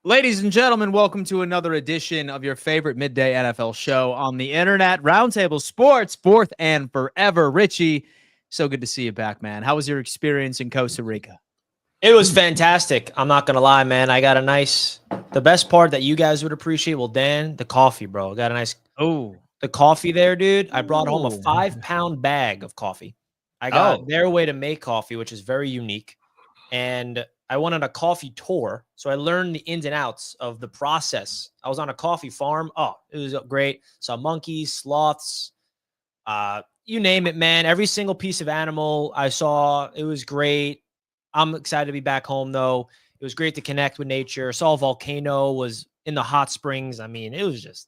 Ladies and gentlemen, welcome to another edition of your favorite midday NFL show on the internet, Roundtable Sports, fourth and forever. Richie, so good to see you back, man. How was your experience in Costa Rica? It was fantastic. I'm not going to lie, man. I got the best part that you guys would appreciate, well, Dan, the coffee, bro. Got a nice, the coffee there, dude. I brought home a 5-pound bag of coffee. I got their way to make coffee, which is very unique. And I went on a coffee tour, so I learned the ins and outs of the process. I was on a coffee farm. Oh, it was great. Saw monkeys, sloths, you name it, man. Every single piece of animal I saw, it was great. I'm excited to be back home, though. It was great to connect with nature. Saw a volcano, was in the hot springs. I mean, it was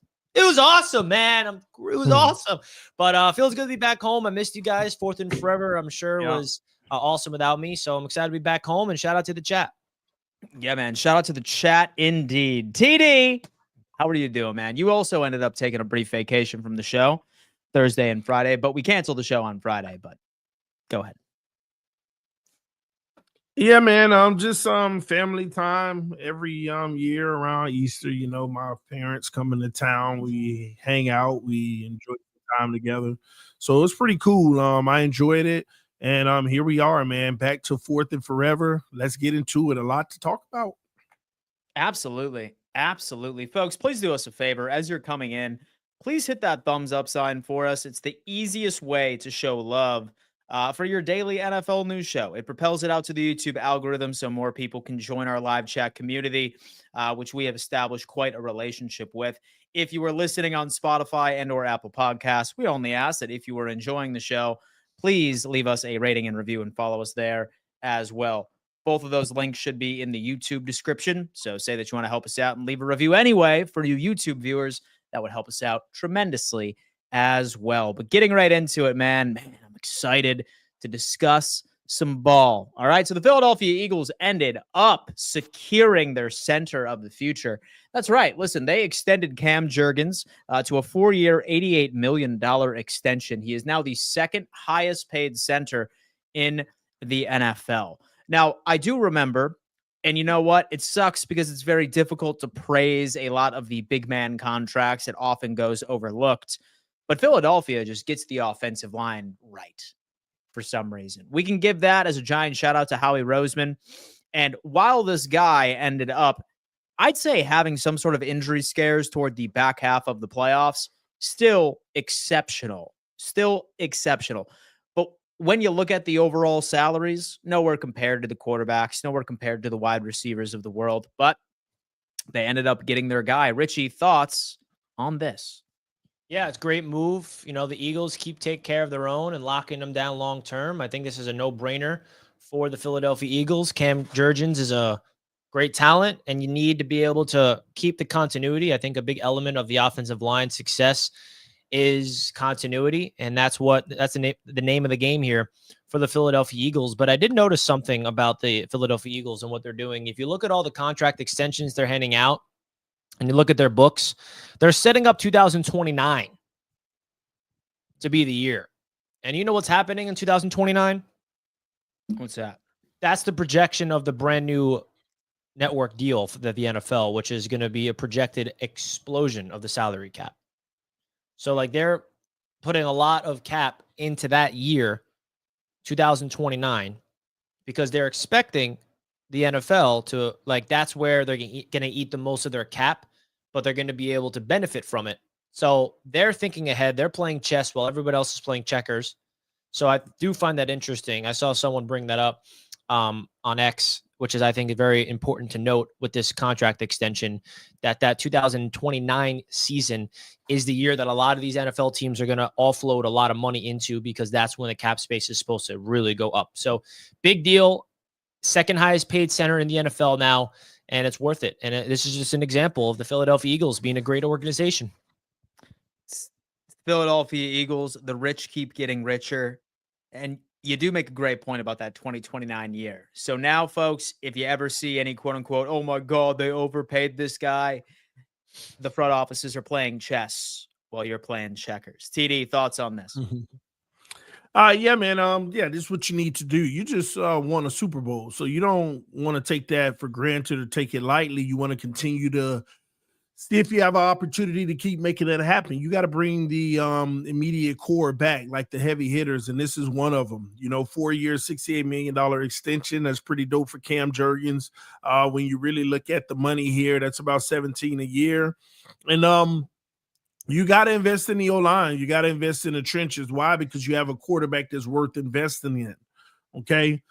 awesome, man. It was awesome. But feels good to be back home. I missed you guys. Fourth and forever, I'm sure, was awesome without me. So I'm excited to be back home, and shout out to the chat. Yeah, man. Shout out to the chat indeed. TD, how are you doing, man? You also ended up taking a brief vacation from the show Thursday and Friday, but we canceled the show on Friday, but go ahead. Yeah, man. Just family time every year around Easter. You know, my parents come into town. We hang out. We enjoy time together. So it was pretty cool. I enjoyed it. And here we are, man, back to fourth and forever. Let's get into it. A lot to talk about. Absolutely. Absolutely. Folks, please do us a favor. As you're coming in, please hit that thumbs up sign for us. It's the easiest way to show love for your daily NFL news show. It propels it out to the YouTube algorithm so more people can join our live chat community, which we have established quite a relationship with. If you are listening on Spotify and or Apple Podcasts, we only ask that if you are enjoying the show, please leave us a rating and review and follow us there as well. Both of those links should be in the YouTube description. So say that you want to help us out and leave a review anyway for you YouTube viewers. That would help us out tremendously as well. But getting right into it, man, I'm excited to discuss some ball. All right, so the Philadelphia Eagles ended up securing their center of the future. That's right. Listen, they extended Cam Jurgens to a 4-year, $88 million extension. He is now the second highest paid center in the NFL. Now, I do remember, and you know what? It sucks because it's very difficult to praise a lot of the big man contracts. It often goes overlooked. But Philadelphia just gets the offensive line right for some reason. We can give that as a giant shout out to Howie Roseman. And while this guy ended up, I'd say, having some sort of injury scares toward the back half of the playoffs, still exceptional. But when you look at the overall salaries, nowhere compared to the quarterbacks, nowhere compared to the wide receivers of the world. But they ended up getting their guy. Richie, thoughts on this? Yeah, it's a great move. You know, the Eagles take care of their own and locking them down long term. I think this is a no-brainer for the Philadelphia Eagles. Cam Jurgens is a great talent, and you need to be able to keep the continuity. I think a big element of the offensive line success is continuity, and that's the name of the game here for the Philadelphia Eagles. But I did notice something about the Philadelphia Eagles and what they're doing. If you look at all the contract extensions they're handing out, and you look at their books, they're setting up 2029 to be the year. And you know what's happening in 2029? What's that? That's the projection of the brand new network deal for the NFL, which is going to be a projected explosion of the salary cap. So like they're putting a lot of cap into that year, 2029, because they're expecting the NFL to, like, that's where they're going to eat the most of their cap, but they're going to be able to benefit from it. So they're thinking ahead. They're playing chess while everybody else is playing checkers. So I do find that interesting. I saw someone bring that up on X, which is, I think, very important to note with this contract extension, that 2029 season is the year that a lot of these NFL teams are going to offload a lot of money into, because that's when the cap space is supposed to really go up. So big deal. Second highest paid center in the NFL now, and it's worth it. And this is just an example of the Philadelphia Eagles being a great organization. Philadelphia Eagles, the rich keep getting richer. And you do make a great point about that 2029 year. So now, folks, if you ever see any quote unquote, oh my God, they overpaid this guy, the front offices are playing chess while you're playing checkers. TD, thoughts on this? Yeah, man. Yeah, this is what you need to do. You just won a Super Bowl, so you don't want to take that for granted or take it lightly. You want to continue to see if you have an opportunity to keep making that happen. You got to bring the immediate core back, like the heavy hitters, and this is one of them. 4 years, $68 million extension. That's pretty dope for Cam Jurgens. When you really look at the money here, that's about 17 a year, and you got to invest in the O-line. You got to invest in the trenches. Why? Because you have a quarterback that's worth investing in. Okay.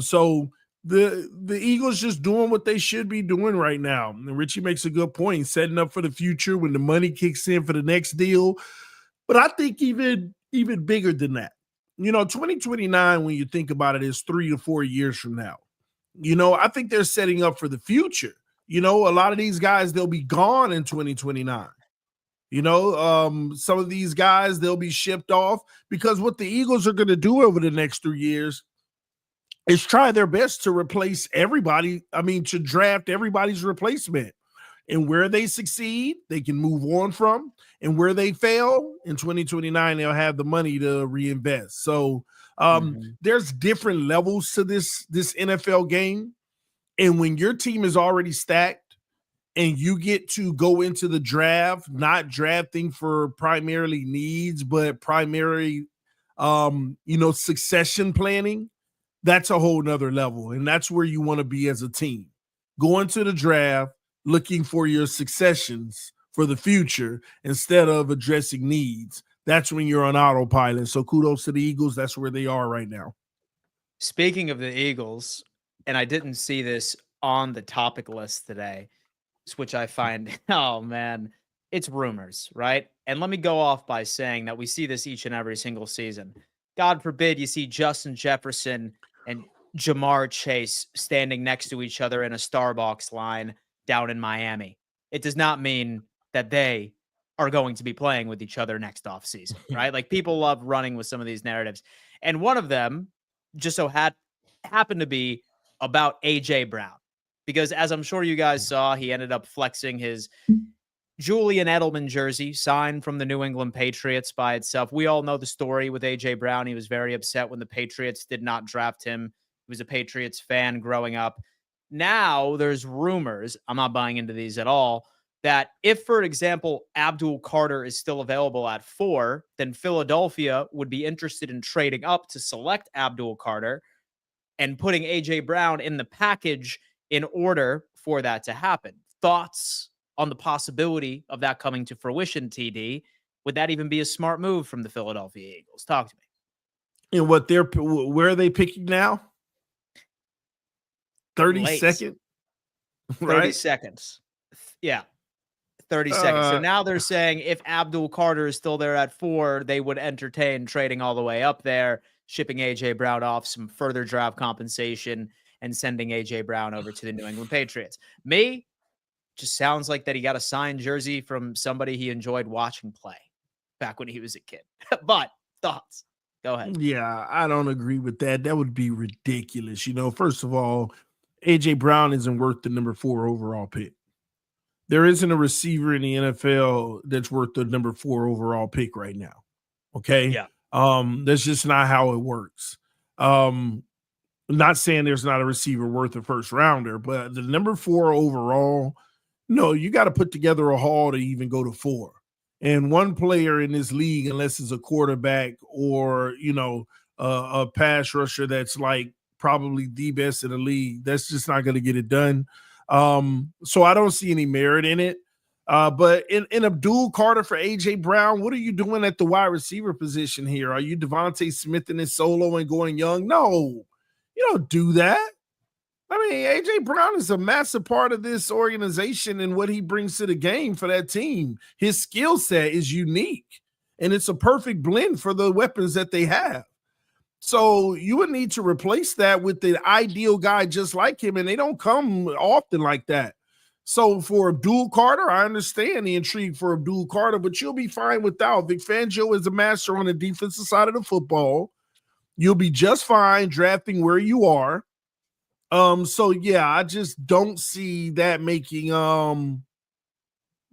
So the Eagles just doing what they should be doing right now. And Richie makes a good point, setting up for the future when the money kicks in for the next deal. But I think even bigger than that. 2029, when you think about it, is 3 to 4 years from now. I think they're setting up for the future. A lot of these guys, they'll be gone in 2029. Some of these guys, they'll be shipped off because what the Eagles are going to do over the next 3 years is try their best to replace everybody. I mean, to draft everybody's replacement. And where they succeed, they can move on from. And where they fail, in 2029, they'll have the money to reinvest. So there's different levels to this NFL game. And when your team is already stacked, and you get to go into the draft, not drafting for primarily needs, but primary, succession planning, that's a whole nother level. And that's where you want to be as a team. Going to the draft, looking for your successions for the future instead of addressing needs. That's when you're on autopilot. So kudos to the Eagles. That's where they are right now. Speaking of the Eagles, and I didn't see this on the topic list today, which I find, oh man, it's rumors, right? And let me go off by saying that we see this each and every single season. God forbid you see Justin Jefferson and Jamar Chase standing next to each other in a Starbucks line down in Miami. It does not mean that they are going to be playing with each other next offseason, right? Like, people love running with some of these narratives. And one of them just so happened to be about A.J. Brown. Because as I'm sure you guys saw, he ended up flexing his Julian Edelman jersey signed from the New England Patriots by itself. We all know the story with A.J. Brown. He was very upset when the Patriots did not draft him. He was a Patriots fan growing up. Now there's rumors, I'm not buying into these at all, that if, for example, Abdul Carter is still available at 4, then Philadelphia would be interested in trading up to select Abdul Carter and putting A.J. Brown in the package in order for that to happen. Thoughts on the possibility of that coming to fruition, TD? Would that even be a smart move from the Philadelphia Eagles? Talk to me. And where are they picking now? 30-second? 30 seconds. Yeah. 30 seconds. So now they're saying if Abdul Carter is still there at 4, they would entertain trading all the way up there, shipping A.J. Brown off, some further draft compensation, and sending A.J. Brown over to the New England Patriots. Me, just sounds like that he got a signed jersey from somebody he enjoyed watching play back when he was a kid. But thoughts? Go ahead. Yeah, I don't agree with that. That would be ridiculous. First of all, A.J. Brown isn't worth the number 4 overall pick. There isn't a receiver in the NFL that's worth the number 4 overall pick right now. Okay? Yeah. That's just not how it works. Not saying there's not a receiver worth a first rounder, but the number 4 overall, no, you got to put together a haul to even go to 4. And one player in this league, unless it's a quarterback or, a pass rusher that's like probably the best in the league, that's just not going to get it done. So I don't see any merit in it. But in Abdul Carter for A.J. Brown, what are you doing at the wide receiver position here? Are you Devontae Smith in his solo and going young? No. You don't do that. I mean, A.J. Brown is a massive part of this organization and what he brings to the game for that team. His skill set is unique, and it's a perfect blend for the weapons that they have. So you would need to replace that with the ideal guy just like him, and they don't come often like that. So for Abdul Carter, I understand the intrigue for Abdul Carter, but you'll be fine without. Vic Fangio is a master on the defensive side of the football. You'll be just fine drafting where you are. So yeah, I just don't see that making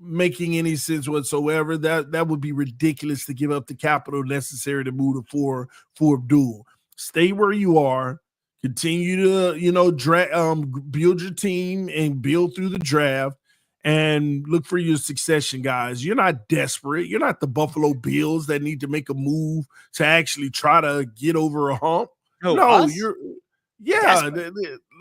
making any sense whatsoever. That would be ridiculous to give up the capital necessary to move for Abdul. Stay where you are. Continue to build your team and build through the draft and look for your succession guys. You're not desperate. You're not the Buffalo Bills that need to make a move to actually try to get over a hump. No,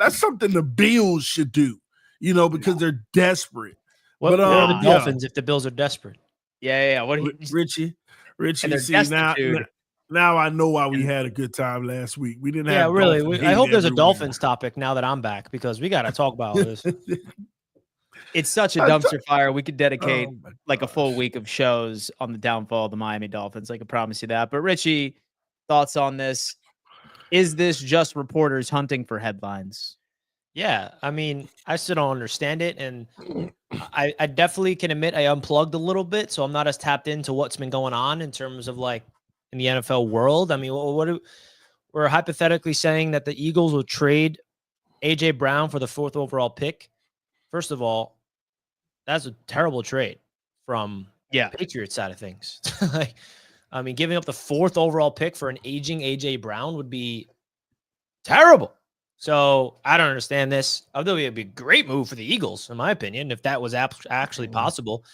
that's something the Bills should do, because they're desperate. What are the Dolphins if the Bills are desperate? Yeah. What Richie, and they're see, destitute. now I know why we had a good time last week. We didn't have. Yeah, really. I hope there's everywhere. a Dolphins topic now that I'm back, because we got to talk about this. It's such a dumpster fire. We could dedicate a full week of shows on the downfall of the Miami Dolphins. I can promise you that. But Richie, thoughts on this? Is this just reporters hunting for headlines? Yeah, I mean, I still don't understand it, and I definitely can admit I unplugged a little bit, so I'm not as tapped into what's been going on in terms of in the NFL world. I mean, we're hypothetically saying that the Eagles will trade AJ Brown for the 4th overall pick. First of all, that's a terrible trade from the Patriots side of things. Giving up the 4th overall pick for an aging AJ Brown would be terrible. So I don't understand this. I think it would be a great move for the Eagles, in my opinion, if that was actually possible.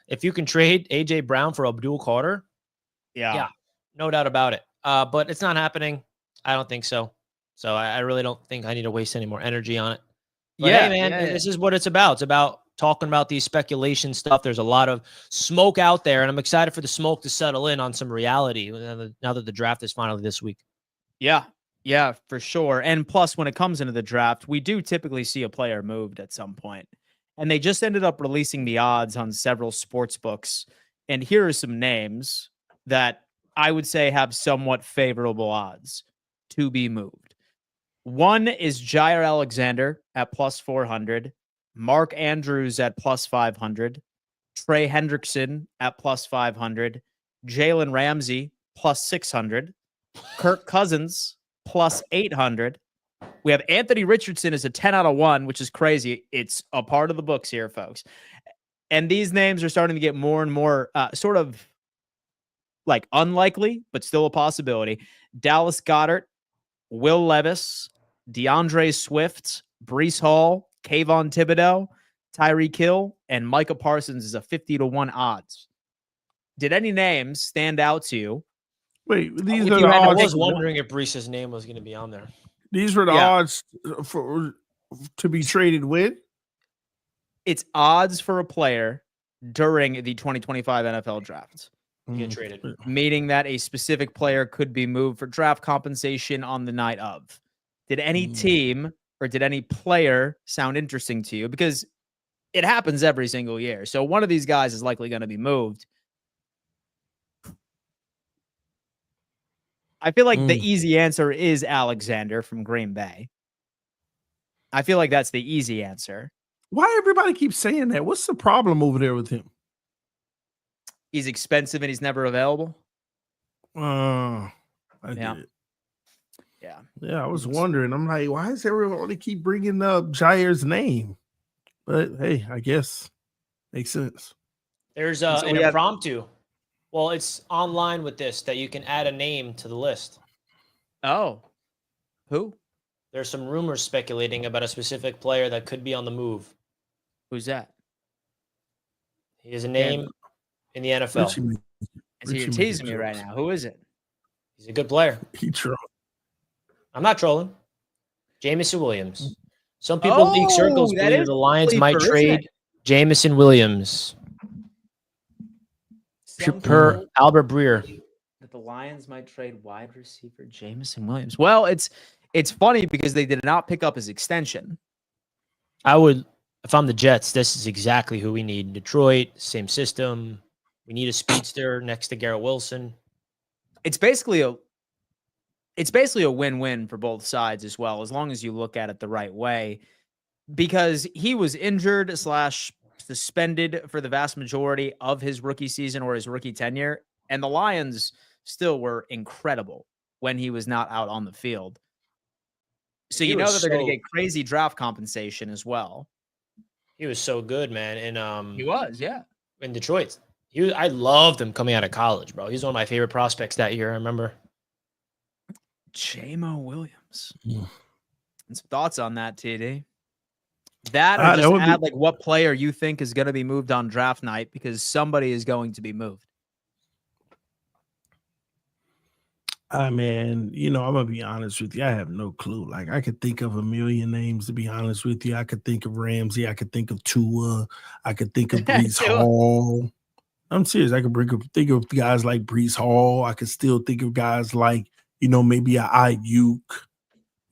If you can trade AJ Brown for Abdul Carter, yeah, no doubt about it. But it's not happening. I don't think so. So I really don't think I need to waste any more energy on it. But hey, man, this is what it's about. It's about talking about these speculation stuff. There's a lot of smoke out there, and I'm excited for the smoke to settle in on some reality now that the draft is finally this week. Yeah, for sure. And plus, when it comes into the draft, we do typically see a player moved at some point. And they just ended up releasing the odds on several sports books. And here are some names that I would say have somewhat favorable odds to be moved. One is Jair Alexander at plus 400, Mark Andrews at plus 500, Trey Hendrickson at plus 500, Jalen Ramsey plus 600, Kirk Cousins plus 800. We have Anthony Richardson as a 10 out of 1, which is crazy. It's a part of the books here, folks. And these names are starting to get more and more sort of unlikely, but still a possibility. Dallas Goedert, Will Levis, DeAndre Swift, Breece Hall, Kayvon Thibodeau, Tyreek Hill, and Micah Parsons is a 50 to 1 odds. Did any names stand out to you? Wait, these are the odds. I was wondering if Breece's name was going to be on there. These were the odds to be traded with? It's odds for a player during the 2025 NFL draft. Get traded. Meaning that a specific player could be moved for draft compensation on the night of. Did any team or did any player sound interesting to you? Because it happens every single year. So one of these guys is likely going to be moved. I feel like the easy answer is Alexander from Green Bay. I feel like that's the easy answer. Why everybody keeps saying that? What's the problem over there with him? He's expensive and he's never available. I get it. Yeah, I was wondering. I'm like, why does everybody keep bringing up Jair's name? But hey, I guess makes sense. There's an impromptu. Well, it's online with this that you can add a name to the list. Oh. Who? There's some rumors speculating about a specific player that could be on the move. Who's that? He has a name in the NFL. You're teasing me right now. Who is it? He's a good player. He trolling. I'm not trolling. Jameson Williams. Some people leak circles believe the Lions might trade Jameson Williams. Per Albert Breer. That the Lions might trade wide receiver Jameson Williams. Well, it's funny because they did not pick up his extension. I would, if I'm the Jets, this is exactly who we need. In Detroit, same system. We need a speedster next to Garrett Wilson. It's basically a win-win for both sides as well, as long as you look at it the right way. Because he was injured / suspended for the vast majority of his rookie season or his rookie tenure. And the Lions still were incredible when he was not out on the field. So you know that they're going to get crazy draft compensation as well. He was so good, man. And he was, yeah. in Detroit. I loved him coming out of college, bro. He's one of my favorite prospects that year. I remember. Jamo Williams. Yeah. And some thoughts on that, TD? That or That just would add be- like what player you think is going to be moved on draft night because somebody is going to be moved. Man, I'm gonna be honest with you. I have no clue. Like, I could think of a million names, to be honest with you. I could think of Ramsey. I could think of Tua. I could think of Brees Tua. Hall. I'm serious. I could think of guys like Brees Hall. I could still think of guys like, maybe a Ayuk.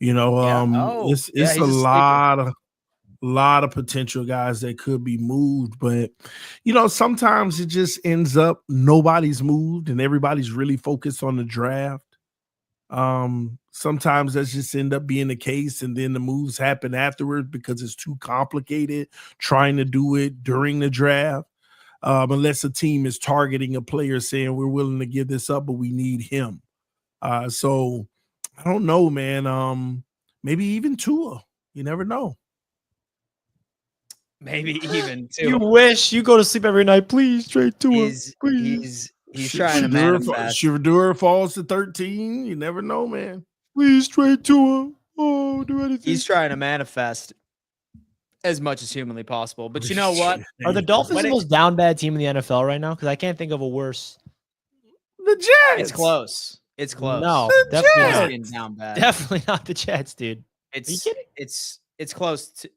It's he's a a sleeper. lot of potential guys that could be moved, but sometimes it just ends up nobody's moved and everybody's really focused on the draft. Sometimes that's just end up being the case, and then the moves happen afterwards because it's too complicated trying to do it during the draft. Unless a team is targeting a player saying we're willing to give this up, but we need him. So I don't know, man. Maybe even Tua. You never know. Maybe even Tua. You wish you go to sleep every night. Please trade Tua. He's trying to manifest. Shivadura falls to 13. You never know, man. Please trade Tua. Oh, do anything. He's trying to manifest as much as humanly possible. But you know what? Are the Dolphins the most down bad team in the NFL right now? Because I can't think of a worse. The Jets. It's close. It's close. No, The definitely Jets. Not down bad. Definitely not the Jets, dude. Are you kidding? It's close to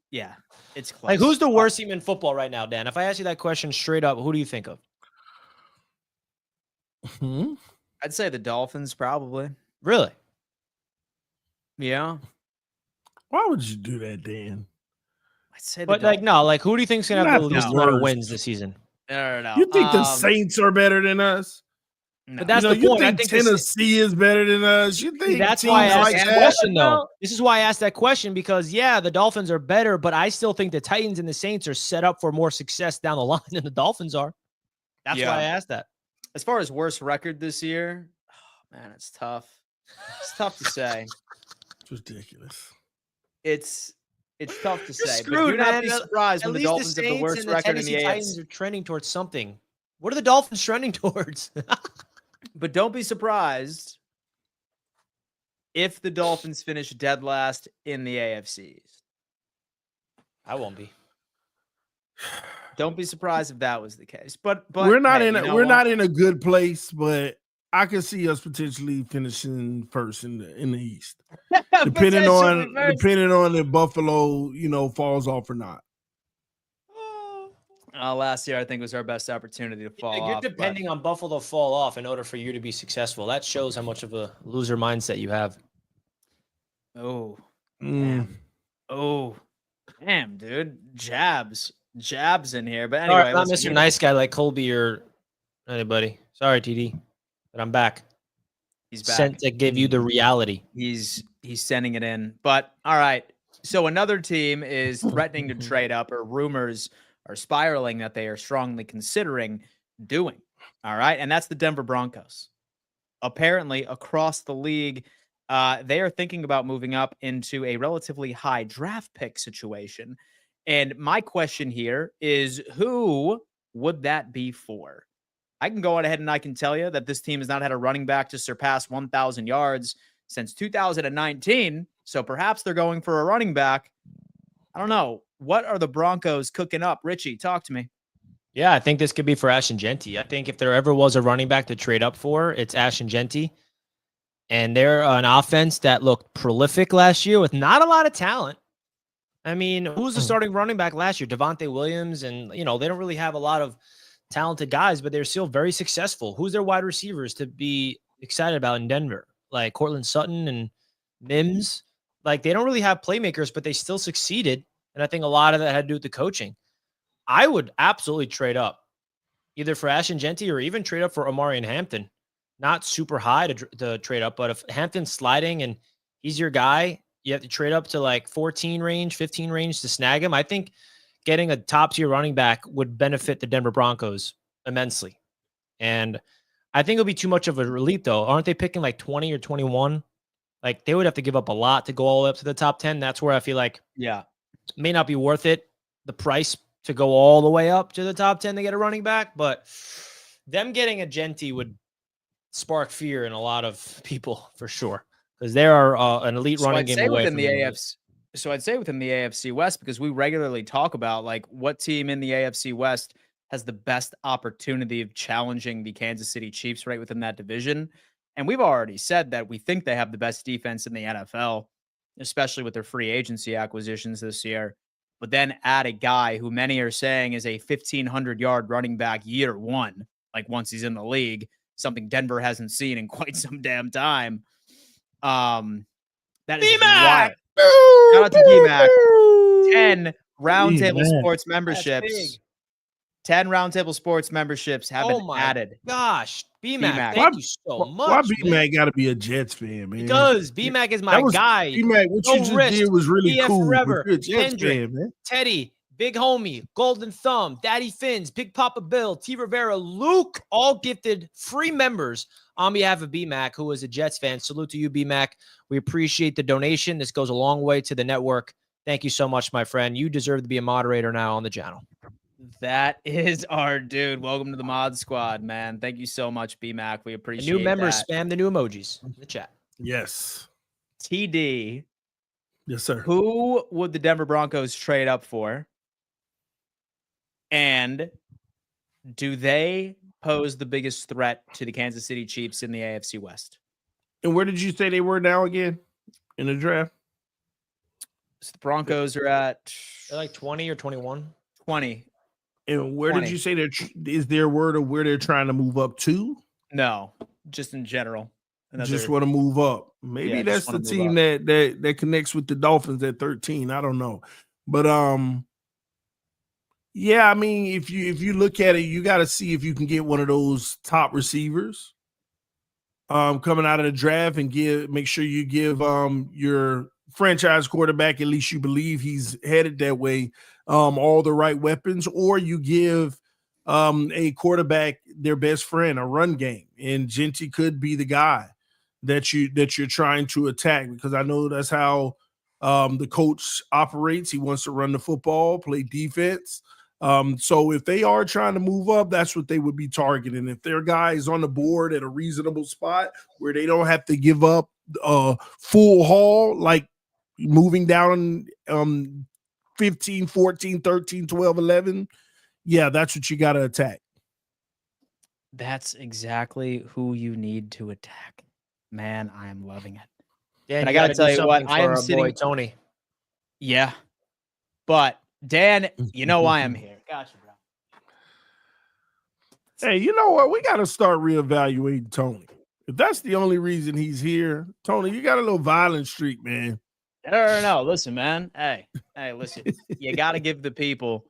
it's close. Like, who's the worst team in football right now, Dan? If I ask you that question straight up, who do you think of? I'd say the Dolphins, probably. Really? Yeah. Why would you do that, Dan? I'd say But who do you think's gonna have the Not the least amount of worst. wins this season? No. You think the Saints are better than us? No. But that's you the point. I think think Tennessee is better than us. You think that's why I teams asked like that that? question, though. This is why I asked that question because, the Dolphins are better, but I still think the Titans and the Saints are set up for more success down the line than the Dolphins are. That's why I asked that. As far as worst record this year, man, it's tough. It's tough to say. It's ridiculous. It's tough to You're say. screwed, but do not man. be surprised when the Dolphins have the Saints worst and the record in Tennessee the Titans AFC. are trending towards something. What are the Dolphins trending towards? But don't be surprised if the Dolphins finish dead last in the AFC. I won't be. Don't be surprised if that was the case. But we're not hey, not in a good place, but I can see us potentially finishing first in the East, depending on if Buffalo falls off or not. Last year I think was our best opportunity to fall You're off. depending on Buffalo to fall off in order for you to be successful. That shows how much of a loser mindset you have. Oh, damn. Oh, damn, dude. Jabs in here. But anyway, Sorry, not Mr. Nice Guy like Colby or anybody. Sorry, TD, but I'm back. He's back. Sent to give you the reality. He's sending it in. But all right. So another team is threatening to trade up, or rumors are spiraling that they are strongly considering doing. All right. And that's the Denver Broncos. Apparently, across the league, they are thinking about moving up into a relatively high draft pick situation. And my question here is, who would that be for? I can go on ahead and I can tell you that this team has not had a running back to surpass 1,000 yards since 2019. So perhaps they're going for a running back. I don't know. What are the Broncos cooking up? Richie, talk to me. Yeah, I think this could be for Ashton Genty. I think if there ever was a running back to trade up for, it's Ashton Genty. And they're an offense that looked prolific last year with not a lot of talent. I mean, who was the starting running back last year? Devontae Williams. And, they don't really have a lot of talented guys, but they're still very successful. Who's their wide receivers to be excited about in Denver? Like Cortland Sutton and Mims. Like, they don't really have playmakers, but they still succeeded. And I think a lot of that had to do with the coaching. I would absolutely trade up either for Ashton Genty or even trade up for Omarion Hampton. Not super high to trade up, but if Hampton's sliding and he's your guy, you have to trade up to like 14 range, 15 range to snag him. I think getting a top tier running back would benefit the Denver Broncos immensely. And I think it'll be too much of a relief though. Aren't they picking like 20 or 21? Like they would have to give up a lot to go all the way up to the top 10. That's where I feel like it may not be worth it. The price to go all the way up to the top 10 to get a running back, but them getting a Genti would spark fear in a lot of people for sure, because they are an elite running game away from the AFC. So I'd say within the AFC West, because we regularly talk about like what team in the AFC West has the best opportunity of challenging the Kansas City Chiefs right within that division. And we've already said that we think they have the best defense in the NFL, especially with their free agency acquisitions this year. But then add a guy who many are saying is a 1,500-yard running back year one, like once he's in the league, something Denver hasn't seen in quite some damn time. That is B-Mac! wild. Shout out to B-Mac. 10 Roundtable Sports memberships. 10 Roundtable Sports memberships have been added. Gosh, B-Mac, thank you so much. Why B-Mac got to be a Jets fan, man? Because B-Mac is my guy. B-Mac, what you just did was really cool. Forever. You're a Jets fan, man. Teddy, Big Homie, Golden Thumb, Daddy Fins, Big Papa Bill, T. Rivera, Luke, all gifted free members on behalf of B-Mac, who is a Jets fan. Salute to you, B-Mac. We appreciate the donation. This goes a long way to the network. Thank you so much, my friend. You deserve to be a moderator now on the channel. That is our dude. Welcome to the mod squad, man. Thank you so much, B-Mac. We appreciate it. New members spam the new emojis in the chat. Yes. TD. Yes, sir. Who would the Denver Broncos trade up for? And do they pose the biggest threat to the Kansas City Chiefs in the AFC West? And where did you say they were now again in the draft? So the Broncos are at they're like 20 or 21. 20. And where did you say is there word of where they're trying to move up to? No, just in general. Just want to move up. Maybe that's the team that connects with the Dolphins at 13. I don't know. But yeah, I mean, if you look at it, you got to see if you can get one of those top receivers coming out of the draft and make sure you give your franchise quarterback, at least you believe he's headed that way, all the right weapons, or you give a quarterback their best friend, a run game, and Genti could be the guy that you're trying to attack, because I know that's how the coach operates. He wants to run the football, play defense. So if they are trying to move up, that's what they would be targeting. If their guy is on the board at a reasonable spot where they don't have to give up full haul, like moving down 15, 14, 13, 12, 11, yeah, that's what you got to attack. That's exactly who you need to attack. Man, I am loving it. Dan, and I got to tell you what, I am sitting. Boy, Tony. Yeah. But Dan, you know why I'm here. Gotcha, bro. Hey, you know what? We got to start reevaluating Tony. If that's the only reason he's here, Tony, you got a little violent streak, man. No. Listen, man. Hey, listen. You got to give the people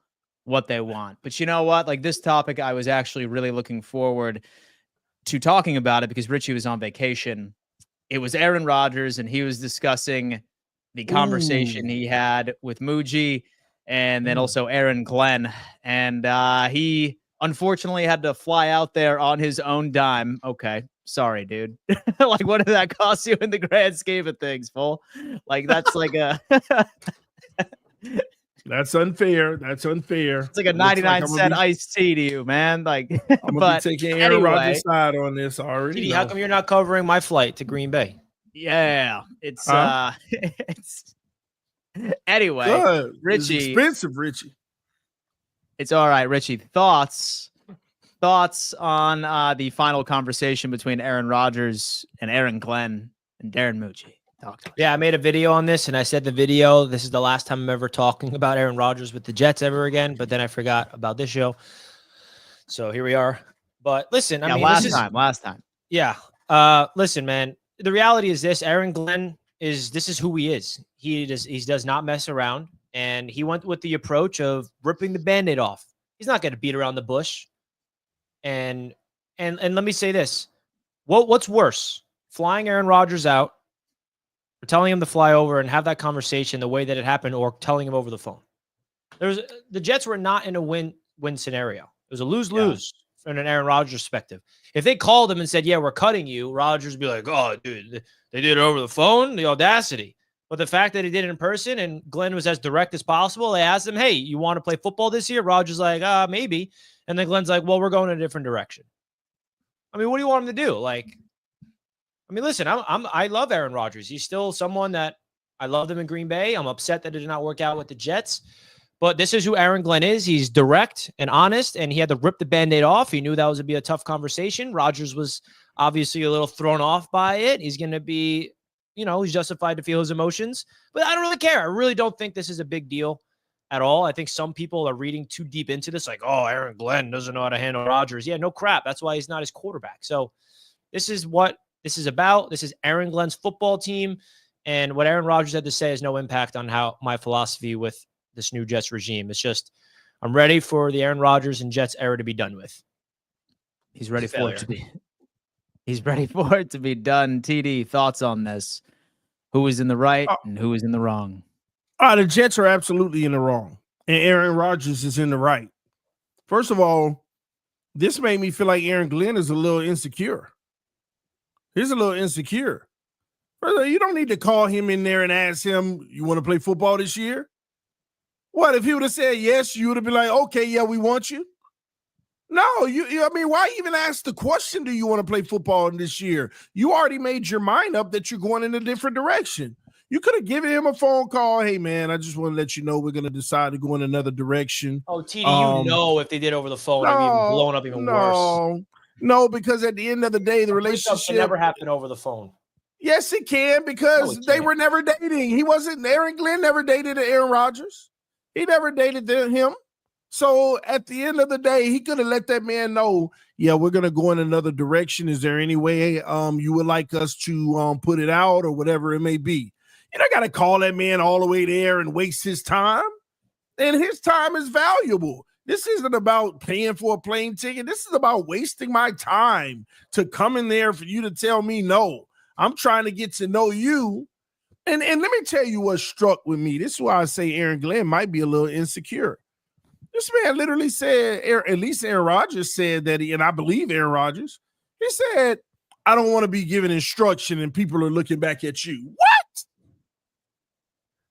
what they want. But you know what? Like this topic, I was actually really looking forward to talking about it because Richie was on vacation. It was Aaron Rodgers, and he was discussing the conversation he had with Muji and then also Aaron Glenn. And he unfortunately had to fly out there on his own dime. Okay. Sorry, dude. Like, what did that cost you in the grand scheme of things, fool? Like, that's like a... That's unfair. That's unfair. It's like a 99-cent iced tea to you, man. Like, I'm gonna be taking Aaron Rodgers' side on this already. How come you're not covering my flight to Green Bay? Yeah, it's it's anyway. Good. Richie, it's expensive, Richie. It's all right, Richie. Thoughts on the final conversation between Aaron Rodgers and Aaron Glenn and Darren Mucci? Yeah, I made a video on this, and I said this is the last time I'm ever talking about Aaron Rodgers with the Jets ever again, but then I forgot about this show. So here we are. But listen, I mean, last time. Yeah. Listen, man, the reality is this: Aaron Glenn this is who he is. He does not mess around, and he went with the approach of ripping the Band-Aid off. He's not going to beat around the bush. And let me say this: what's worse, flying Aaron Rodgers out, or telling him to fly over and have that conversation the way that it happened, or telling him over the phone? The Jets were not in a win-win scenario. It was a lose-lose from an Aaron Rodgers perspective. If they called him and said, "Yeah, we're cutting you," Rodgers would be like, "Oh, dude, they did it over the phone. The audacity!" But the fact that he did it in person and Glenn was as direct as possible, they asked him, hey, you want to play football this year? Rodgers like, maybe. And then Glenn's like, well, we're going in a different direction. I mean, what do you want him to do? Like, I mean, listen, I love Aaron Rodgers. He's still someone that I loved him in Green Bay. I'm upset that it did not work out with the Jets. But this is who Aaron Glenn is. He's direct and honest, and he had to rip the Band-Aid off. He knew that was going to be a tough conversation. Rodgers was obviously a little thrown off by it. He's going to be, he's justified to feel his emotions. But I don't really care. I really don't think this is a big deal at all. I think some people are reading too deep into this, like, oh, Aaron Glenn doesn't know how to handle Rodgers. Yeah, no crap. That's why he's not his quarterback. So this is what this is about. This is Aaron Glenn's football team. And what Aaron Rodgers had to say has no impact on how my philosophy with this new Jets regime. It's just, I'm ready for the Aaron Rodgers and Jets era to be done with. He's ready for it to be. He's ready for it to be done. TD, thoughts on this? Who is in the right and who is in the wrong? The Jets are absolutely in the wrong, and Aaron Rodgers is in the right. First of all, this made me feel like Aaron Glenn is a little insecure. He's a little insecure. First of all, you don't need to call him in there and ask him, you want to play football this year? What, if he would have said yes, you would have been like, okay, yeah, we want you. No, I mean, why even ask the question, do you want to play football this year? You already made your mind up that you're going in a different direction. You could have given him a phone call. Hey, man, I just want to let you know we're going to decide to go in another direction. Oh, TD, if they did over the phone, it'd be even blown up even worse. No, because at the end of the day, the relationship can never happen over the phone. Yes, it can, because they were never dating. Aaron Glenn never dated Aaron Rodgers. He never dated him. So at the end of the day, he could have let that man know, yeah, we're going to go in another direction. Is there any way you would like us to put it out or whatever it may be? You don't got to call that man all the way there and waste his time. And his time is valuable. This isn't about paying for a plane ticket. This is about wasting my time to come in there for you to tell me no. I'm trying to get to know you. And let me tell you what struck with me. This is why I say Aaron Glenn might be a little insecure. This man literally said, at least Aaron Rodgers said that, and I believe Aaron Rodgers, he said, I don't want to be giving instruction and people are looking back at you. What?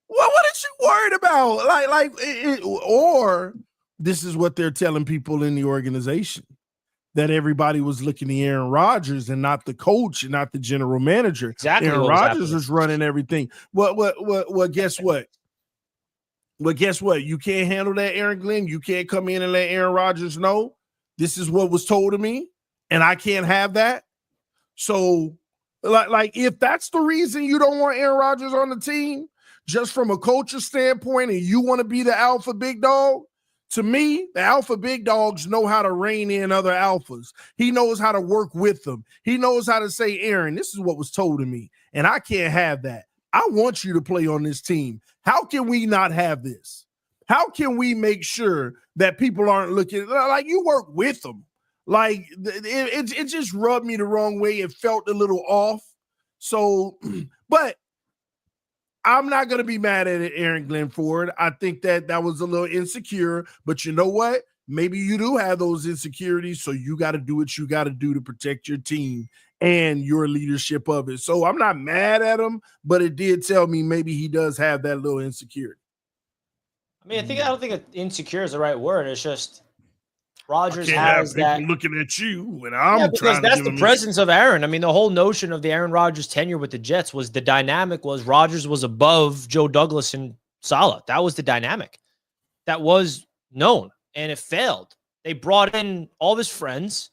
What are you worried about? Or this is what they're telling people in the organization, that everybody was looking at Aaron Rodgers and not the coach and not the general manager. Exactly. Aaron Rodgers was running everything. Well, guess what? Well, guess what? You can't handle that, Aaron Glenn. You can't come in and let Aaron Rodgers know this is what was told to me, and I can't have that. So, like if that's the reason you don't want Aaron Rodgers on the team, just from a culture standpoint, and you want to be the alpha big dog, to me, the alpha big dogs know how to rein in other alphas. He knows how to work with them. He knows how to say, Aaron, this is what was told to me, and I can't have that. I want you to play on this team. How can we not have this? How can we make sure that people aren't looking like you work with them? Like it just rubbed me the wrong way. It felt a little off. So, but I'm not going to be mad at it, Aaron Glenn for it. I think that was a little insecure, but you know what? Maybe you do have those insecurities, so you got to do what you got to do to protect your team and your leadership of it. So I'm not mad at him, but it did tell me maybe he does have that little insecurity. I mean, I don't think insecure is the right word. It's just Rodgers has that looking at you when I'm trying to that's the presence of Aaron. I mean, the whole notion of the Aaron Rodgers tenure with the Jets was the dynamic was Rodgers was above Joe Douglas and Saleh. That was the dynamic that was known, and it failed. They brought in all of his friends.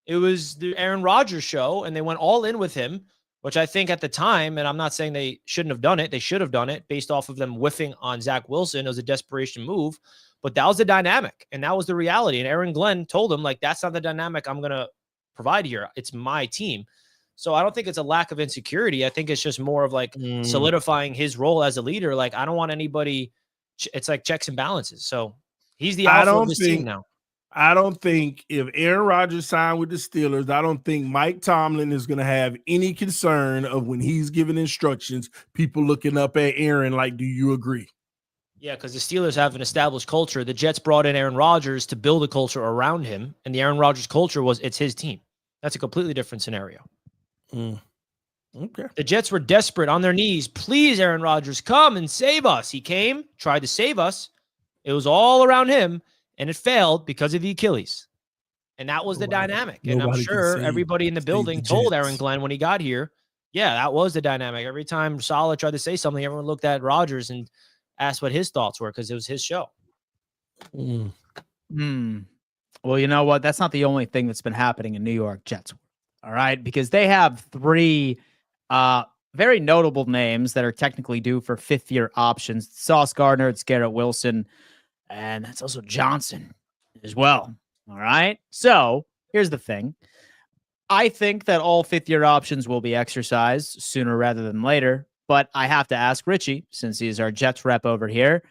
It was the Aaron Rodgers show, and they went all in with him, which I think at the time, and I'm not saying they shouldn't have done it. They should have done it based off of them whiffing on Zach Wilson. It was a desperation move, but that was the dynamic, and that was the reality. And Aaron Glenn told him, like, that's not the dynamic I'm going to provide here. It's my team. So I don't think it's a lack of insecurity. I think it's just more of like solidifying his role as a leader. Like, I don't want anybody. It's like checks and balances. So he's the alpha of this team now. I don't think if Aaron Rodgers signed with the Steelers, I don't think Mike Tomlin is going to have any concern of when he's giving instructions, people looking up at Aaron like, do you agree? Yeah, because the Steelers have an established culture. The Jets brought in Aaron Rodgers to build a culture around him, and the Aaron Rodgers culture was it's his team. That's a completely different scenario. Okay. The Jets were desperate on their knees. Please, Aaron Rodgers, come and save us. He came, tried to save us. It was all around him, and it failed because of the Achilles. And that was the dynamic. And I'm Nobody can sure everybody in the save building the told Jets. Aaron Glenn when he got here, yeah, that was the dynamic. Every time Saleh tried to say something, everyone looked at Rodgers and asked what his thoughts were because it was his show. Well, you know what? That's not the only thing that's been happening in New York Jets. All right, because they have three very notable names that are technically due for fifth-year options. It's Sauce Gardner, it's Garrett Wilson, and that's also Johnson as well. All right. So here's the thing. I think that all fifth-year options will be exercised sooner rather than later, but I have to ask Richie, since he's our Jets rep over here,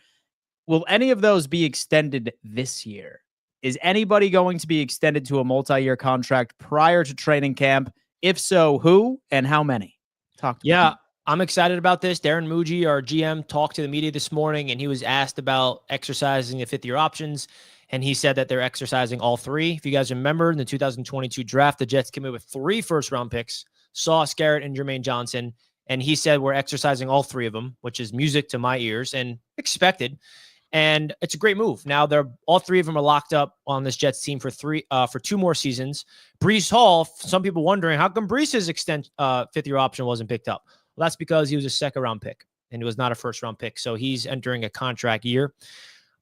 will any of those be extended this year? Is anybody going to be extended to a multi-year contract prior to training camp? If so, who and how many? Talk to me. I'm excited about this. Darren Muji, our GM, talked to the media this morning, and he was asked about exercising the fifth-year options, and he said that they're exercising all three. If you guys remember, in the 2022 draft, the Jets came in with 3 first-round picks, Sauce, Garrett, and Jermaine Johnson, and he said we're exercising all 3 of them, which is music to my ears and expected. And it's a great move. Now all 3 of them are locked up on this Jets team for 2 more seasons. Breece Hall, some people wondering how come Breece's fifth-year option wasn't picked up. Well, that's because he was a second-round pick and it was not a first-round pick. So he's entering a contract year.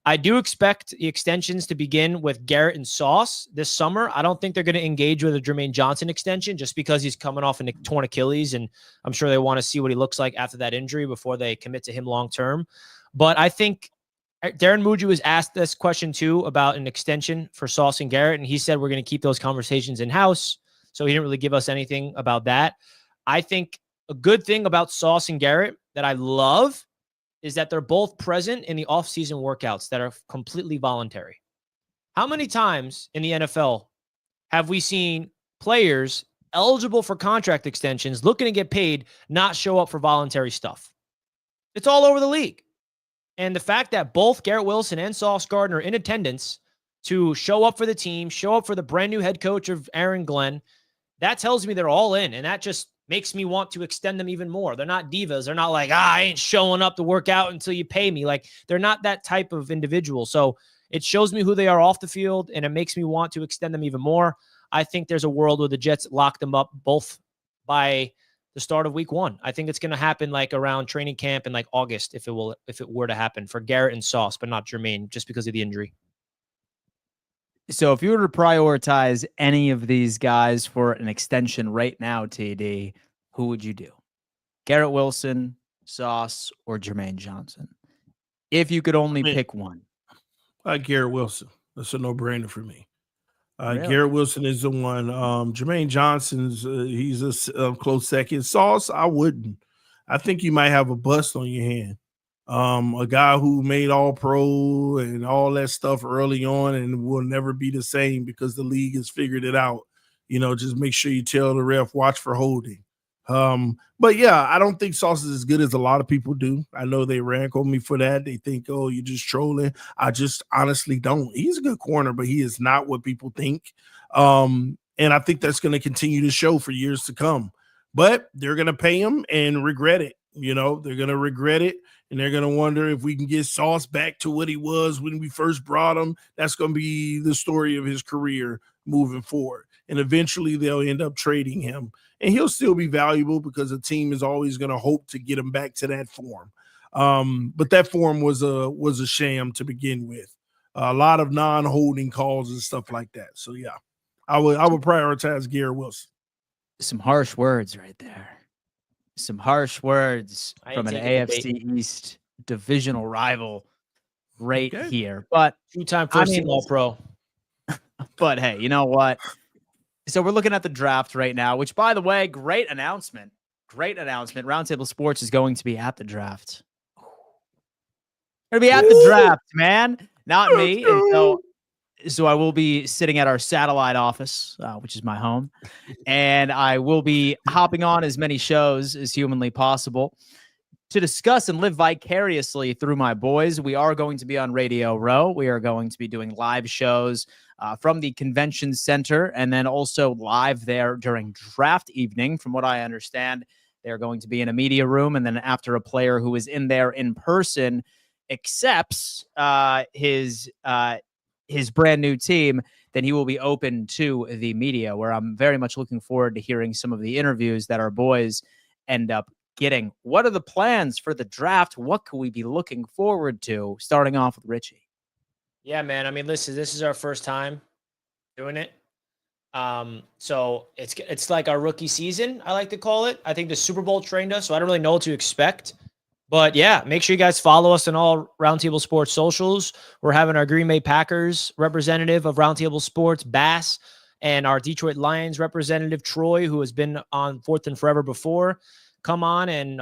I do expect the extensions to begin with Garrett and Sauce this summer. I don't think they're going to engage with a Jermaine Johnson extension just because he's coming off a torn Achilles, and I'm sure they want to see what he looks like after that injury before they commit to him long-term. But I think Darren Muji was asked this question too about an extension for Sauce and Garrett, and he said we're going to keep those conversations in-house. So he didn't really give us anything about that. I think a good thing about Sauce and Garrett that I love is that they're both present in the off-season workouts that are completely voluntary. How many times in the NFL have we seen players eligible for contract extensions, looking to get paid, not show up for voluntary stuff? It's all over the league. And the fact that both Garrett Wilson and Sauce Gardner are in attendance to show up for the team, show up for the brand new head coach of Aaron Glenn, that tells me they're all in. And that just makes me want to extend them even more. They're not divas. They're not like, I ain't showing up to work out until you pay me. Like, they're not that type of individual. So it shows me who they are off the field, and it makes me want to extend them even more. I think there's a world where the Jets lock them up both by the start of week 1. I think it's going to happen like around training camp in like August, if it were to happen for Garrett and Sauce, but not Jermaine, just because of the injury. So if you were to prioritize any of these guys for an extension right now, TD, who would you do? Garrett Wilson, Sauce, or Jermaine Johnson? If you could only pick one. Garrett Wilson. That's a no-brainer for me. Really? Garrett Wilson is the one. Jermaine Johnson's he's a close second. Sauce, I wouldn't. I think you might have a bust on your hand. A guy who made All-Pro and all that stuff early on and will never be the same because the league has figured it out. Just make sure you tell the ref, watch for holding. But yeah, I don't think Sauce is as good as a lot of people do. I know they rank on me for that. They think, oh, you're just trolling. I just honestly don't. He's a good corner, but he is not what people think. And I think that's going to continue to show for years to come. But they're going to pay him and regret it. They're going to regret it. And they're going to wonder if we can get Sauce back to what he was when we first brought him. That's going to be the story of his career moving forward. And eventually they'll end up trading him. And he'll still be valuable because the team is always going to hope to get him back to that form. But that form was a sham to begin with. A lot of non-holding calls and stuff like that. So, yeah, I would prioritize Garrett Wilson. Some harsh words right there. Some harsh words from an AFC East divisional rival right here. But 2-time first-team All-Pro. But hey, you know what? So we're looking at the draft right now, which, by the way, great announcement. Great announcement. Roundtable Sports is going to be at the draft. Going to be at the draft, man. Not me. And so I will be sitting at our satellite office, which is my home, and I will be hopping on as many shows as humanly possible to discuss and live vicariously through my boys. We are going to be on Radio Row. We are going to be doing live shows from the convention center and then also live there during draft evening. From what I understand, They're going to be in a media room, and then after a player who is in there in person accepts his brand new team, then he will be open to the media, where I'm very much looking forward to hearing some of the interviews that our boys end up getting. What are the plans for the draft? What can we be looking forward to? Starting off with Richie. Yeah, man. I mean, listen, this is our first time doing it. So it's like our rookie season, I like to call it. I think the Super Bowl trained us, so I don't really know what to expect. But yeah, make sure you guys follow us on all Roundtable Sports socials. We're having our Green Bay Packers representative of Roundtable Sports, Bass, and our Detroit Lions representative, Troy, who has been on Fourth and Forever before, come on. And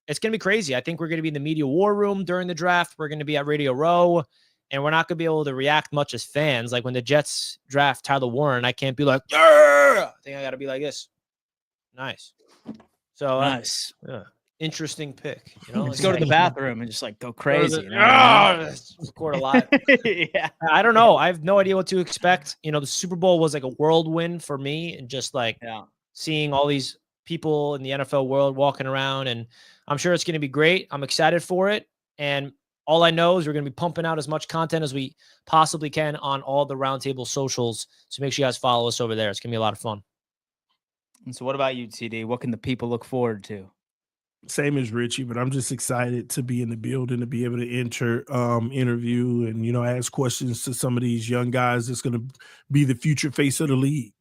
it's going to be crazy. I think we're going to be in the media war room during the draft. We're going to be at Radio Row, and we're not going to be able to react much as fans. Like when the Jets draft Tyler Warren, I can't be like, yeah! I think I got to be like this. Nice. So Nice. Yeah. Interesting pick. You know, let's go to the bathroom and just like go crazy. Record a lot. Yeah. I don't know. I have no idea what to expect. You know, the Super Bowl was like a whirlwind for me, and just like seeing all these people in the NFL world walking around, and I'm sure it's going to be great. I'm excited for it. And all I know is we're going to be pumping out as much content as we possibly can on all the Roundtable socials. So make sure you guys follow us over there. It's going to be a lot of fun. And so what about you, TD? What can the people look forward to? Same as Richie, but I'm just excited to be in the building, to be able to interview and, ask questions to some of these young guys that's going to be the future face of the league.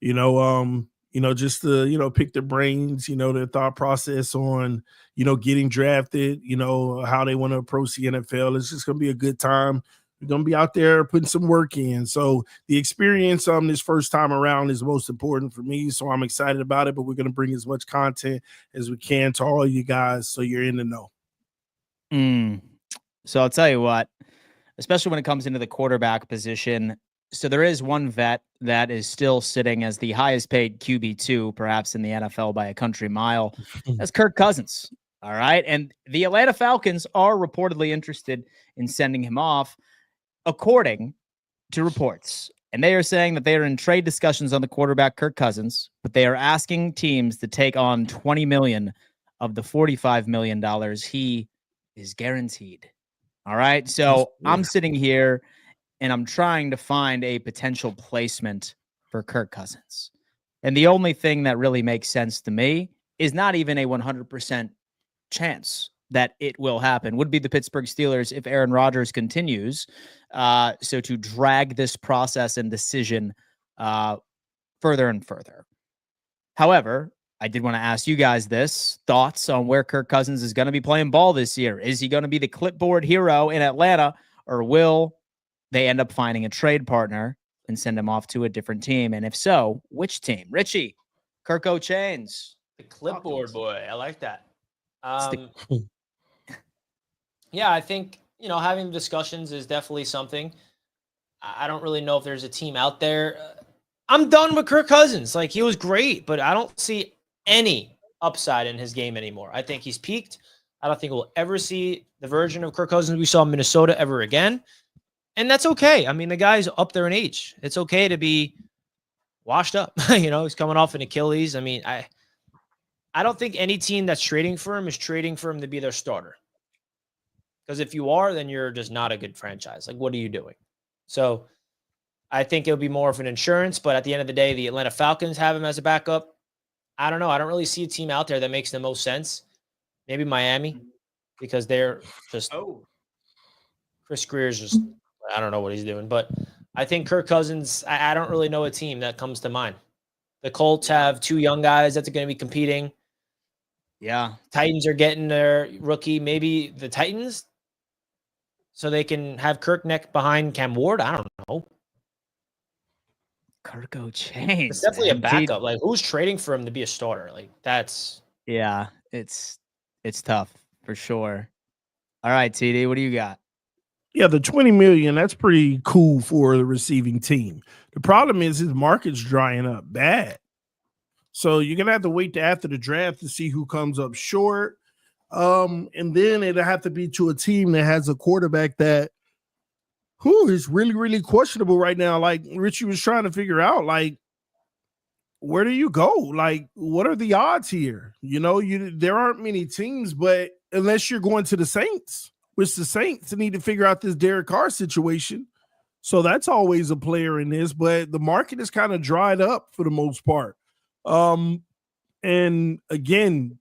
Just to, pick their brains, their thought process on, getting drafted, how they want to approach the NFL. It's just going to be a good time. We're going to be out there putting some work in. So the experience this first time around is most important for me. So I'm excited about it, but we're going to bring as much content as we can to all you guys so you're in the know. So I'll tell you what, especially when it comes into the quarterback position. So there is one vet that is still sitting as the highest paid QB2, perhaps in the NFL by a country mile. That's Kirk Cousins. All right. And the Atlanta Falcons are reportedly interested in sending him off, according to reports. And they are saying that they are in trade discussions on the quarterback, Kirk Cousins, but they are asking teams to take on $20 million of the $45 million he is guaranteed. All right. So I'm sitting here and I'm trying to find a potential placement for Kirk Cousins. And the only thing that really makes sense to me is not even a 100% chance that it will happen would be the Pittsburgh Steelers if Aaron Rodgers continues. So to drag this process and decision further and further. However, I did want to ask you guys this. Thoughts on where Kirk Cousins is going to be playing ball this year? Is he going to be the clipboard hero in Atlanta, or will they end up finding a trade partner and send him off to a different team? And if so, which team? Richie, Kirk O'Chains. The clipboard boy. I like that. Yeah, I think, having discussions is definitely something. I don't really know if there's a team out there. I'm done with Kirk Cousins. Like, he was great, but I don't see any upside in his game anymore. I think he's peaked. I don't think we'll ever see the version of Kirk Cousins we saw in Minnesota ever again. And that's okay. I mean, the guy's up there in age. It's okay to be washed up. He's coming off an Achilles. I mean, I don't think any team that's trading for him is trading for him to be their starter. Because if you are, then you're just not a good franchise. Like, what are you doing? So I think it'll be more of an insurance, but at the end of the day, the Atlanta Falcons have him as a backup. I don't know. I don't really see a team out there that makes the most sense. Maybe Miami, because they're just Chris Greer's just, I don't know what he's doing. But I think Kirk Cousins, I don't really know a team that comes to mind. The Colts have two young guys that's going to be competing. Yeah. Titans are getting their rookie. Maybe the Titans, so they can have Kirk neck behind Cam Ward. I don't know. Kirk O'Chains. It's definitely a backup. Like, who's trading for him to be a starter? Like, that's. Yeah, it's tough for sure. All right, TD, what do you got? Yeah, the $20 million, that's pretty cool for the receiving team. The problem is his market's drying up bad. So you're going to have to wait to after the draft to see who comes up short. And then it'll have to be to a team that has a quarterback that is really, really questionable right now. Like Richie was trying to figure out, like, where do you go? Like, what are the odds here? There aren't many teams, but unless you're going to the Saints, which the Saints need to figure out this Derek Carr situation. So that's always a player in this, but the market is kind of dried up for the most part. And again,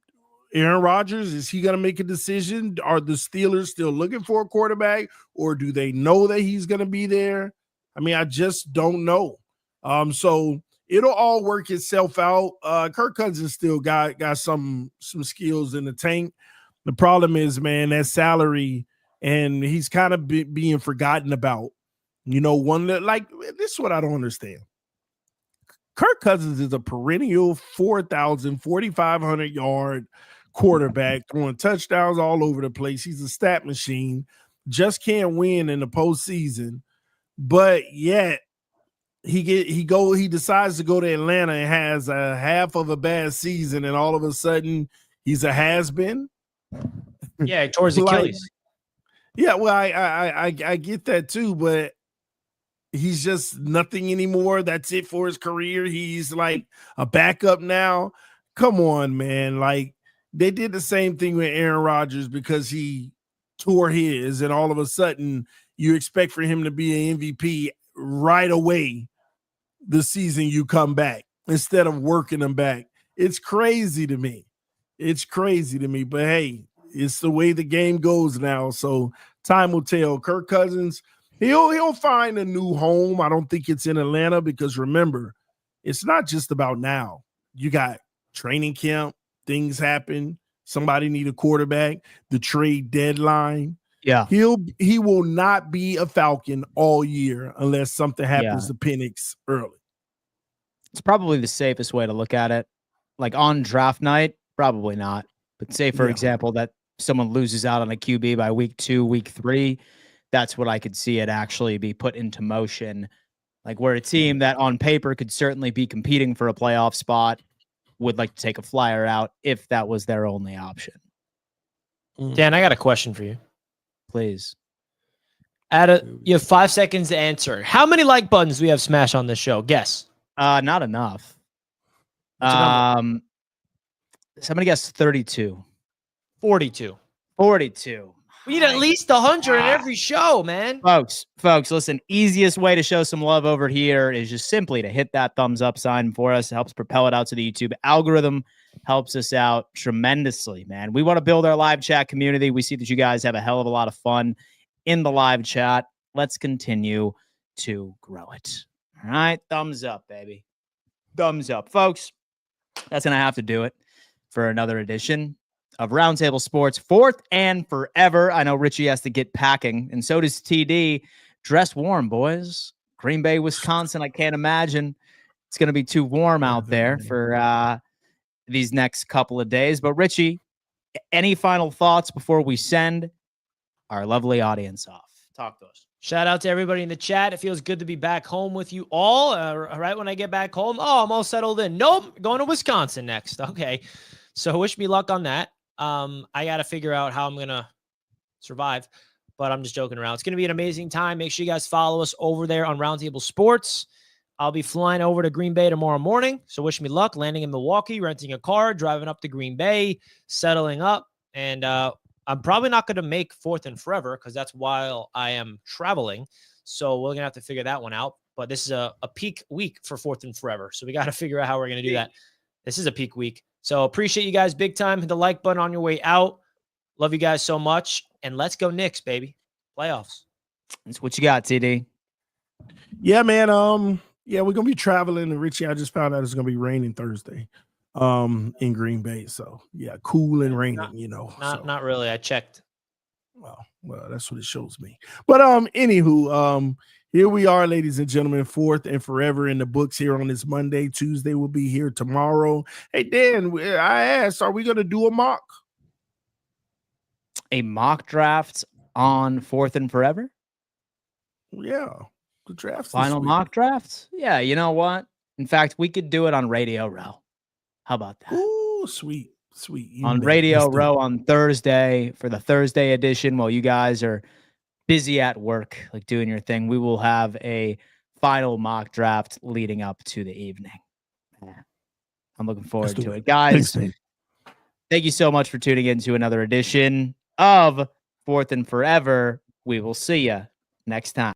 Aaron Rodgers, is he going to make a decision? Are the Steelers still looking for a quarterback, or do they know that he's going to be there? I mean, I just don't know. So it'll all work itself out. Kirk Cousins still got some skills in the tank. The problem is, man, that salary, and he's kind of being forgotten about. This is what I don't understand. Kirk Cousins is a perennial 4,500 yard quarterback throwing touchdowns all over the place. He's a stat machine, just can't win in the postseason. But yet he decides to go to Atlanta and has a half of a bad season, and all of a sudden he's a has-been. Yeah, towards Achilles. Yeah, well, I get that too, but he's just nothing anymore. That's it for his career. He's like a backup now. Come on, man. Like, they did the same thing with Aaron Rodgers because he tore his, and all of a sudden you expect for him to be an MVP right away the season you come back instead of working him back. It's crazy to me. But hey, it's the way the game goes now. So time will tell. Kirk Cousins, he'll find a new home. I don't think it's in Atlanta because remember, it's not just about now. You got training camp, things happen. Somebody need a quarterback, the trade deadline. Yeah. He will not be a Falcon all year unless something happens to Penix early. It's probably the safest way to look at it. Like on draft night, probably not. But say, for example, that someone loses out on a QB by week 2, week 3, that's what I could see it actually be put into motion. Like where a team that on paper could certainly be competing for a playoff spot would like to take a flyer out if that was their only option. Dan, I got a question for you. Please. You have 5 seconds to answer. How many like buttons do we have smashed on this show? Guess. Not enough. Somebody guessed 32. 42. 42. We need at least 100 in every show, man. Folks, listen, easiest way to show some love over here is just simply to hit that thumbs up sign for us. It helps propel it out to the YouTube algorithm, helps us out tremendously, man. We want to build our live chat community. We see that you guys have a hell of a lot of fun in the live chat. Let's continue to grow it. All right, thumbs up, baby. Thumbs up, folks. That's going to have to do it for another edition of Roundtable Sports, fourth and forever. I know Richie has to get packing, and so does TD. Dress warm, boys. Green Bay, Wisconsin. I can't imagine it's going to be too warm out there for these next couple of days. But Richie, any final thoughts before we send our lovely audience off? Talk to us. Shout out to everybody in the chat. It feels good to be back home with you all. Right when I get back home, I'm all settled in. Nope, going to Wisconsin next. Okay, so wish me luck on that. I got to figure out how I'm going to survive, but I'm just joking around. It's going to be an amazing time. Make sure you guys follow us over there on Roundtable Sports. I'll be flying over to Green Bay tomorrow morning. So wish me luck, landing in Milwaukee, renting a car, driving up to Green Bay, settling up. And, I'm probably not going to make fourth and forever because that's while I am traveling. So we're going to have to figure that one out. But this is a peak week for fourth and forever. So we got to figure out how we're going to do that. This is a peak week. So appreciate you guys big time. Hit the like button on your way out. Love you guys so much. And let's go Knicks, baby. Playoffs. That's what you got, TD. Yeah, man. We're going to be traveling. And Richie, I just found out it's going to be raining Thursday in Green Bay. So, yeah, cool and raining, Not really. I checked. Well, that's what it shows me. But anywho, here we are, ladies and gentlemen, fourth and forever in the books here on this Monday. Tuesday will be here tomorrow. Hey, Dan, I asked, are we going to do a mock? A mock draft on fourth and forever? Yeah, the draft. Final mock draft? Yeah, you know what? In fact, we could do it on Radio Row. How about that? Ooh, sweet. On Radio Row on Thursday for the Thursday edition while you guys are busy at work, like doing your thing. We will have a final mock draft leading up to the evening. I'm looking Let's forward do to it. it. Guys, Thanks, Nate. thank you so much for tuning in to another edition of Fourth and Forever. We will see you next time.